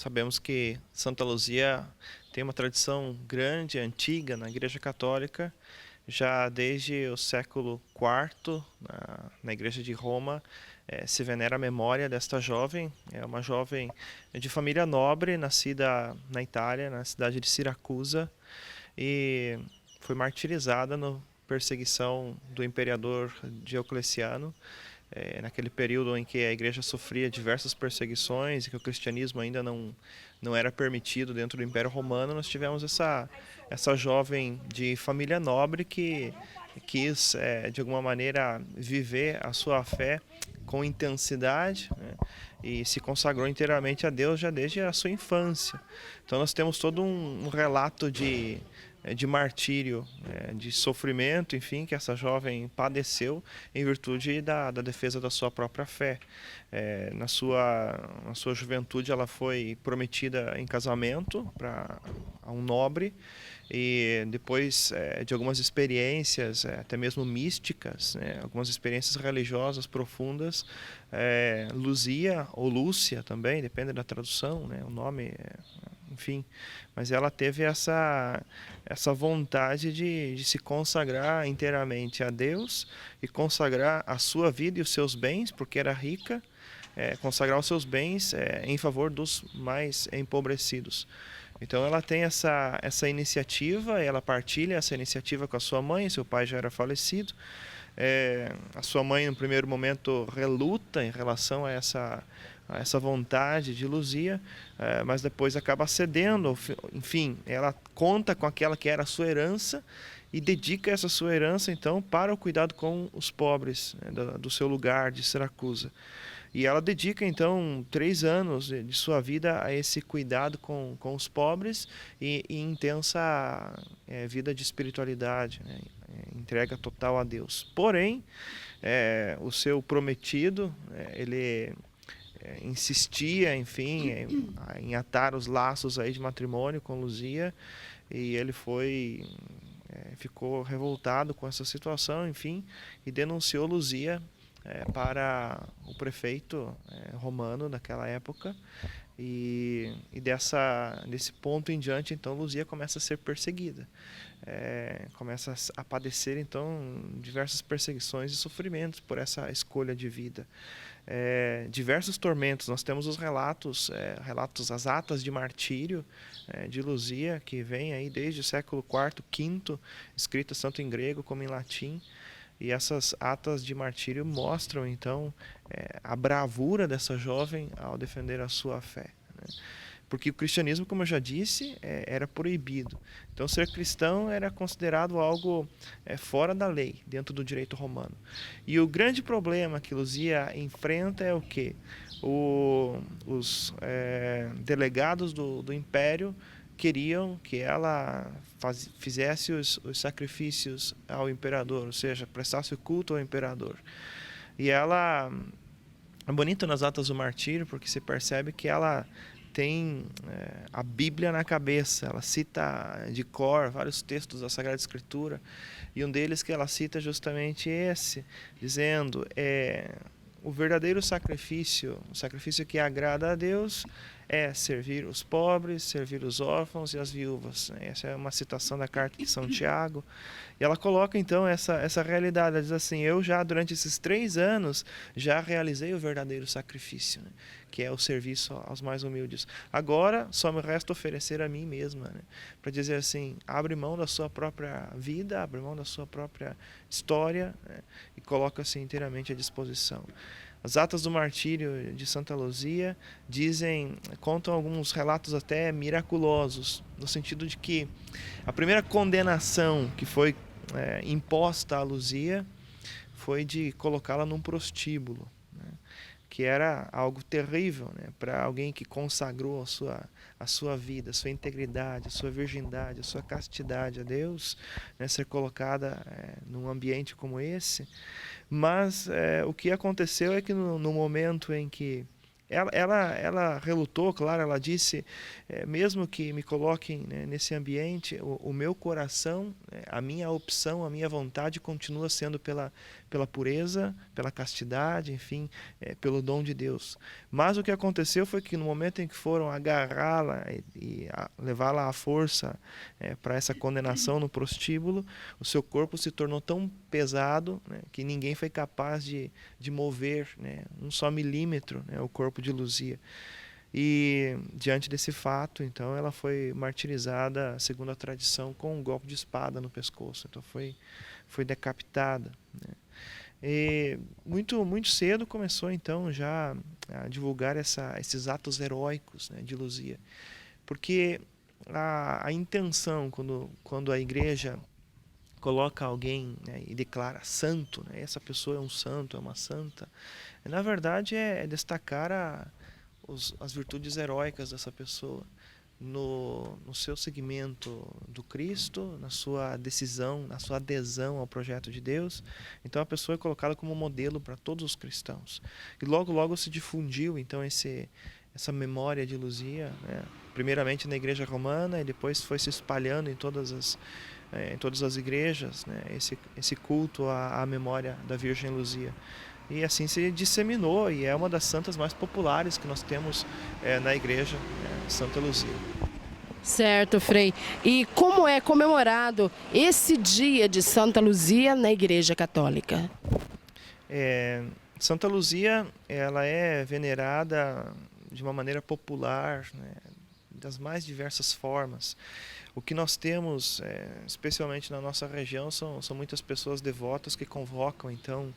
Sabemos que Santa Luzia tem uma tradição grande, antiga na Igreja Católica, já desde o século IV, na Igreja de Roma, se venera a memória desta jovem. É uma jovem de família nobre, nascida na Itália, na cidade de Siracusa, e foi martirizada na perseguição do imperador Diocleciano, naquele período em que a igreja sofria diversas perseguições e que o cristianismo ainda não era permitido dentro do Império Romano. Nós tivemos essa jovem de família nobre que quis, de alguma maneira, viver a sua fé com intensidade, né, e se consagrou inteiramente a Deus já desde a sua infância. Então nós temos todo um relato de martírio, de sofrimento, enfim, que essa jovem padeceu em virtude da defesa da sua própria fé. Na sua juventude ela foi prometida em casamento a um nobre, e depois de algumas experiências, até mesmo místicas, né, algumas experiências religiosas profundas, Luzia, ou Lúcia também, depende da tradução, né, o nome, enfim, mas ela teve essa vontade de se consagrar inteiramente a Deus e consagrar a sua vida e os seus bens, porque era rica, consagrar os seus bens em favor dos mais empobrecidos. Então ela tem essa iniciativa, ela partilha essa iniciativa com a sua mãe, seu pai já era falecido. A sua mãe, no primeiro momento, reluta em relação a essa vontade de Luzia, mas depois acaba cedendo. Enfim, ela conta com aquela que era a sua herança e dedica essa sua herança, então, para o cuidado com os pobres, né, do seu lugar de Siracusa. E ela dedica, então, 3 anos de sua vida a esse cuidado com os pobres e intensa vida de espiritualidade, né? Entrega total a Deus. Porém, o seu prometido, ele insistia, enfim, em atar os laços aí de matrimônio com Luzia, e ele ficou revoltado com essa situação, enfim, e denunciou Luzia para o prefeito romano daquela época, desse ponto em diante, então, Luzia começa a ser perseguida, começa a padecer, então, diversas perseguições e sofrimentos por essa escolha de vida. Diversos tormentos, nós temos os relatos, as atas de martírio de Luzia, que vem aí desde o século IV, V, escritas tanto em grego como em latim. E essas atas de martírio mostram, então, a bravura dessa jovem ao defender a sua fé, né? Porque o cristianismo, como eu já disse, era proibido. Então, ser cristão era considerado algo fora da lei, dentro do direito romano. E o grande problema que Luzia enfrenta é o quê? Os delegados do império queriam que ela fizesse os sacrifícios ao imperador, ou seja, prestasse o culto ao imperador. E ela é bonito nas atas do martírio, porque se percebe que ela tem a Bíblia na cabeça. Ela cita de cor vários textos da Sagrada Escritura, e um deles que ela cita é justamente esse, dizendo: o verdadeiro sacrifício, o sacrifício que agrada a Deus, é servir os pobres, servir os órfãos e as viúvas. Essa é uma citação da carta de São Tiago. E ela coloca então essa realidade. Ela diz assim: eu já durante esses 3 anos já realizei o verdadeiro sacrifício, né? Que é o serviço aos mais humildes. Agora só me resta oferecer a mim mesma, né? Para dizer assim: abre mão da sua própria vida, abre mão da sua própria história, né? E coloca-se inteiramente à disposição. As atas do martírio de Santa Luzia contam alguns relatos até miraculosos, no sentido de que a primeira condenação que foi imposta a Luzia foi de colocá-la num prostíbulo, né? Que era algo terrível, né? Para alguém que consagrou a sua vida, a sua integridade, a sua virgindade, a sua castidade a Deus, né? Ser colocada num ambiente como esse. Mas o que aconteceu é que no momento em que ela relutou, claro, ela disse, mesmo que me coloquem, né, nesse ambiente, o meu coração, a minha opção, a minha vontade continua sendo pela pureza, pela castidade, enfim, pelo dom de Deus. Mas o que aconteceu foi que no momento em que foram agarrá-la e levá-la à força para essa condenação no prostíbulo, o seu corpo se tornou tão pesado, né, que ninguém foi capaz de mover, né, um só milímetro, né, o corpo de Luzia. E diante desse fato, então, ela foi martirizada, segundo a tradição, com um golpe de espada no pescoço. Então foi decapitada, né? E muito cedo começou então já a divulgar esses atos heróicos, né, de Luzia, porque a intenção quando a igreja coloca alguém, né, e declara santo, né, essa pessoa é um santo, é uma santa, na verdade é destacar as virtudes heróicas dessa pessoa no seu seguimento do Cristo, na sua decisão, na sua adesão ao projeto de Deus. Então a pessoa é colocada como modelo para todos os cristãos. E logo se difundiu então essa memória de Luzia, né? Primeiramente na igreja romana e depois foi se espalhando em todas as igrejas, né? Esse culto à memória da Virgem Luzia. E assim se disseminou e é uma das santas mais populares que nós temos na igreja, Santa Luzia. Certo, Frei. E como é comemorado esse dia de Santa Luzia na Igreja Católica? Santa Luzia, ela é venerada de uma maneira popular, né, das mais diversas formas. O que nós temos, especialmente na nossa região, são muitas pessoas devotas que convocam, então,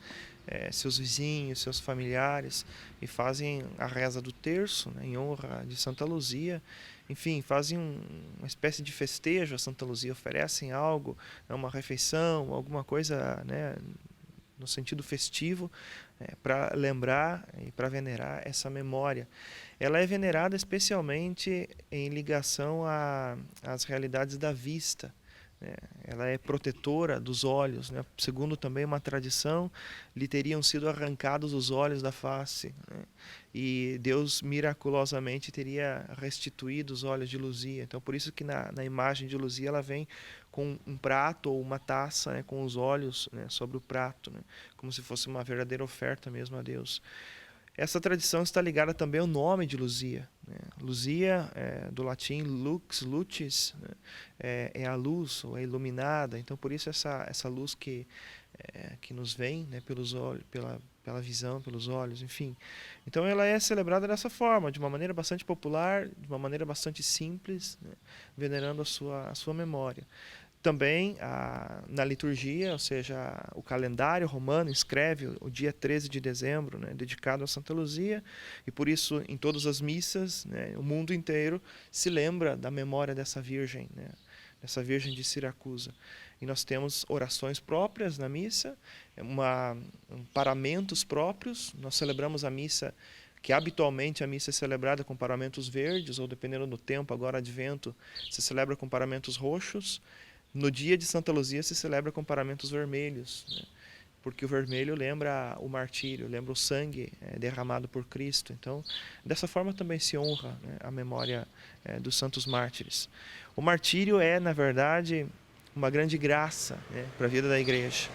seus vizinhos, seus familiares, e fazem a reza do terço, né, em honra de Santa Luzia. Enfim, fazem uma espécie de festejo a Santa Luzia, oferecem algo, uma refeição, alguma coisa, né, no sentido festivo, para lembrar e para venerar essa memória. Ela é venerada especialmente em ligação às realidades da vista, né? Ela é protetora dos olhos, né? Segundo também uma tradição, lhe teriam sido arrancados os olhos da face, né? E Deus miraculosamente teria restituído os olhos de Luzia. Então por isso que na imagem de Luzia ela vem com um prato ou uma taça, né, com os olhos, né, sobre o prato, né, como se fosse uma verdadeira oferta mesmo a Deus. Essa tradição está ligada também ao nome de Luzia, né? Luzia, do latim lux, lucis, né? É a luz, ou é iluminada. Então, por isso essa luz que nos vem, né, pelos olhos, pela visão, pelos olhos, enfim. Então, ela é celebrada dessa forma, de uma maneira bastante popular, de uma maneira bastante simples, né, venerando a sua memória. Também na liturgia, ou seja, o calendário romano escreve o dia 13 de dezembro, né, dedicado a Santa Luzia, e por isso em todas as missas, né, o mundo inteiro se lembra da memória dessa Virgem, né, dessa Virgem de Siracusa. E nós temos orações próprias na missa, paramentos próprios. Nós celebramos a missa, que habitualmente a missa é celebrada com paramentos verdes, ou dependendo do tempo, agora advento, se celebra com paramentos roxos. No dia de Santa Luzia se celebra com paramentos vermelhos, né? Porque o vermelho lembra o martírio, lembra o sangue derramado por Cristo. Então, dessa forma também se honra, né, a memória dos santos mártires. O martírio é, na verdade, uma grande graça, né, para a vida da igreja.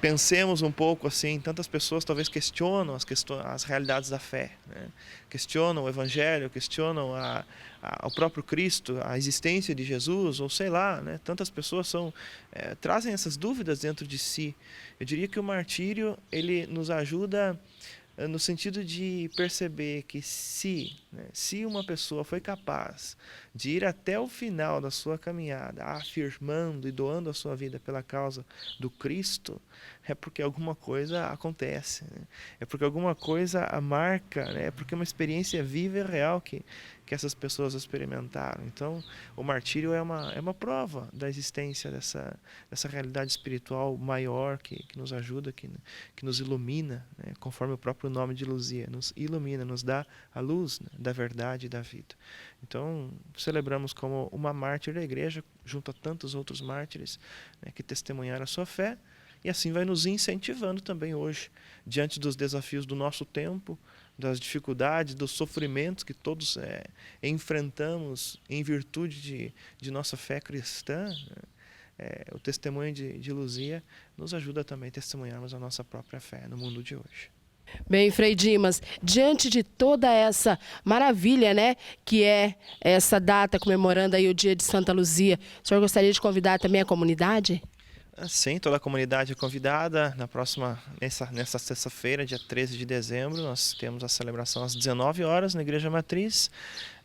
Pensemos um pouco assim, tantas pessoas talvez questionam as realidades da fé, né? Questionam o Evangelho, questionam o próprio Cristo, a existência de Jesus, ou sei lá, né? Tantas pessoas trazem essas dúvidas dentro de si. Eu diria que o martírio ele nos ajuda no sentido de perceber que se uma pessoa foi capaz de ir até o final da sua caminhada, afirmando e doando a sua vida pela causa do Cristo, é porque alguma coisa acontece, né? É porque alguma coisa a marca, né? É porque é uma experiência viva e real que essas pessoas experimentaram. Então, o martírio é uma prova da existência dessa realidade espiritual maior que nos ajuda, que nos ilumina, né? Conforme o próprio nome de Luzia, nos ilumina, nos dá a luz, né, da verdade e da vida. Então, celebramos como uma mártir da igreja, junto a tantos outros mártires, né, que testemunharam a sua fé, e assim vai nos incentivando também hoje, diante dos desafios do nosso tempo, das dificuldades, dos sofrimentos que todos enfrentamos em virtude de nossa fé cristã, o testemunho de Luzia nos ajuda também a testemunharmos a nossa própria fé no mundo de hoje. Bem, Frei Dimas, diante de toda essa maravilha, né, que é essa data comemorando aí o dia de Santa Luzia, o senhor gostaria de convidar também a comunidade? Sim, toda a comunidade é convidada. Nessa sexta-feira, dia 13 de dezembro, nós temos a celebração às 19 horas na Igreja Matriz,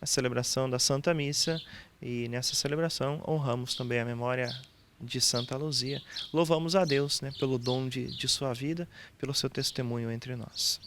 a celebração da Santa Missa, e nessa celebração honramos também a memória de Santa Luzia. Louvamos a Deus, né, pelo dom de sua vida, pelo seu testemunho entre nós.